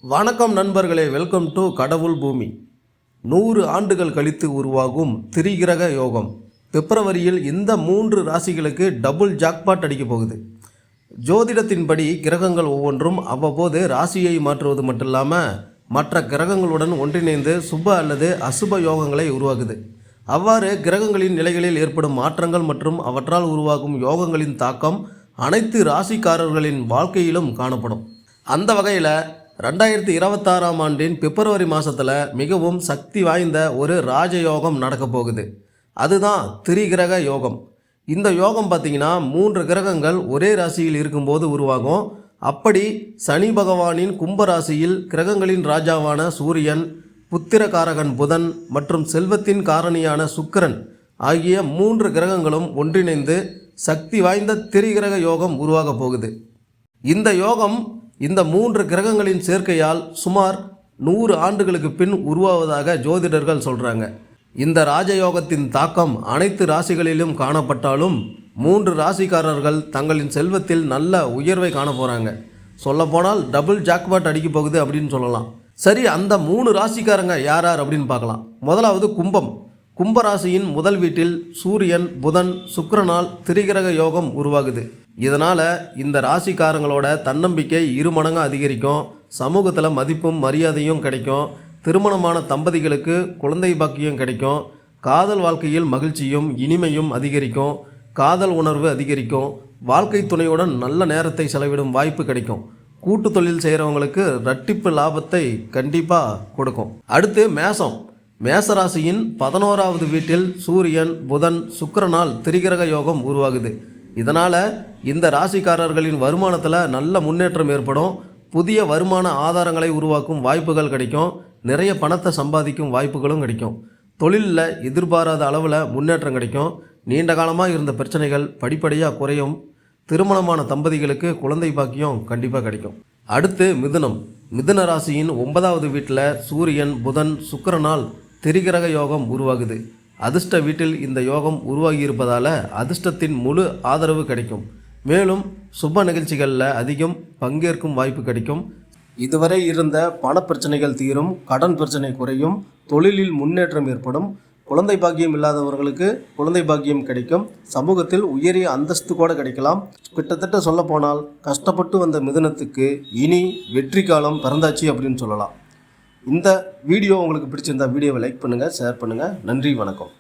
வணக்கம் நண்பர்களே, welcome to கடவுள் பூமி. 100 ஆண்டுகள் கழித்து உருவாகும் திரிகிரக யோகம். பிப்ரவரியில் இந்த 3 ராசிகளுக்கு டபுள் ஜாக்பாட் அடிக்க போகுது. ஜோதிடத்தின்படி கிரகங்கள் ஒவ்வொன்றும் அவ்வப்போது ராசியை மாற்றுவது மட்டுமில்லாமல் மற்ற கிரகங்களுடன் ஒன்றிணைந்து சுப அல்லது அசுப யோகங்களை உருவாக்குது. அவ்வாறு கிரகங்களின் நிலைகளில் ஏற்படும் மாற்றங்கள் மற்றும் அவற்றால் உருவாகும் யோகங்களின் தாக்கம் அனைத்து ராசிக்காரர்களின் வாழ்க்கையிலும் காணப்படும். அந்த வகையில் 2026ஆம் ஆண்டின் பிப்ரவரி மாதத்தில் மிகவும் சக்தி வாய்ந்த ஒரு ராஜயோகம் நடக்க போகுது. அதுதான் திரிகிரக யோகம். இந்த யோகம் பார்த்திங்கன்னா 3 கிரகங்கள் ஒரே ராசியில் இருக்கும்போது உருவாகும். அப்படி சனி பகவானின் கும்பராசியில் கிரகங்களின் ராஜாவான சூரியன், புத்திரகாரகன் புதன் மற்றும் செல்வத்தின் காரணியான சுக்கிரன் ஆகிய 3 கிரகங்களும் ஒன்றிணைந்து சக்தி வாய்ந்த திரிகிரக யோகம் உருவாக போகுது. இந்த யோகம் இந்த 3 கிரகங்களின் சேர்க்கையால் சுமார் 100 ஆண்டுகளுக்கு பின் உருவாவதாக ஜோதிடர்கள் சொல்கிறாங்க. இந்த ராஜயோகத்தின் தாக்கம் அனைத்து ராசிகளிலும் காணப்பட்டாலும் 3 ராசிக்காரர்கள் தங்களின் செல்வத்தில் நல்ல உயர்வை காண போகிறாங்க. சொல்லப்போனால் டபுள் ஜாக்பாட் அடிக்க போகுது அப்படின்னு சொல்லலாம். சரி, அந்த 3 ராசிக்காரங்க யார் அப்படின்னு பார்க்கலாம். முதலாவது கும்பம். கும்பராசியின் முதல் வீட்டில் சூரியன், புதன், சுக்கிரனால் திரிகிரக யோகம் உருவாகுது. இதனால் இந்த ராசிக்காரங்களோட தன்னம்பிக்கை 2 மடங்கு அதிகரிக்கும். சமூகத்தில் மதிப்பும் மரியாதையும் கிடைக்கும். திருமணமான தம்பதிகளுக்கு குழந்தை பாக்கியம் கிடைக்கும். காதல் வாழ்க்கையில் மகிழ்ச்சியும் இனிமையும் அதிகரிக்கும். காதல் உணர்வு அதிகரிக்கும். வாழ்க்கை துணையுடன் நல்ல நேரத்தை செலவிடும் வாய்ப்பு கிடைக்கும். கூட்டு தொழில் செய்கிறவங்களுக்கு இரட்டிப்பு லாபத்தை கண்டிப்பாக கொடுக்கும். அடுத்து மேசம். மேசராசியின் 11வது வீட்டில் சூரியன், புதன், சுக்கிரனால் திரிகிரக யோகம் உருவாகுது. இதனால் இந்த ராசிக்காரர்களின் வருமானத்தில் நல்ல முன்னேற்றம் ஏற்படும். புதிய வருமான ஆதாரங்களை உருவாக்கும் வாய்ப்புகள் கிடைக்கும். நிறைய பணத்தை சம்பாதிக்கும் வாய்ப்புகளும் கிடைக்கும். தொழிலில் எதிர்பாராத அளவில் முன்னேற்றம் கிடைக்கும். நீண்ட காலமாக இருந்த பிரச்சனைகள் படிப்படியாக குறையும். திருமணமான தம்பதிகளுக்கு குழந்தை பாக்கியம் கண்டிப்பாக கிடைக்கும். அடுத்து மிதுனம். மிதுன ராசியின் 9வது வீட்டில் சூரியன், புதன், சுக்கிரனால் திரிகிரக யோகம் உருவாகுது. அதிர்ஷ்ட வீட்டில் இந்த யோகம் உருவாகியிருப்பதால் அதிர்ஷ்டத்தின் முழு ஆதரவு கிடைக்கும். மேலும் சுப நிகழ்ச்சிகளில் அதிகம் பங்கேற்கும் வாய்ப்பு கிடைக்கும். இதுவரை இருந்த பணப்பிரச்சனைகள் தீரும். கடன் பிரச்சனை குறையும். தொழிலில் முன்னேற்றம் ஏற்படும். குழந்தை பாக்கியம் இல்லாதவர்களுக்கு குழந்தை பாக்கியம் கிடைக்கும். சமூகத்தில் உயரிய அந்தஸ்து கூட கிடைக்கலாம். கிட்டத்தட்ட சொல்ல போனால் கஷ்டப்பட்டு வந்த மிதுனத்துக்கு இனி வெற்றி காலம் பிறந்தாச்சு அப்படின்னு சொல்லலாம். இந்த வீடியோ உங்களுக்கு பிடிச்சிருந்தா வீடியோவை லைக் பண்ணுங்கள், ஷேர் பண்ணுங்கள். நன்றி, வணக்கம்.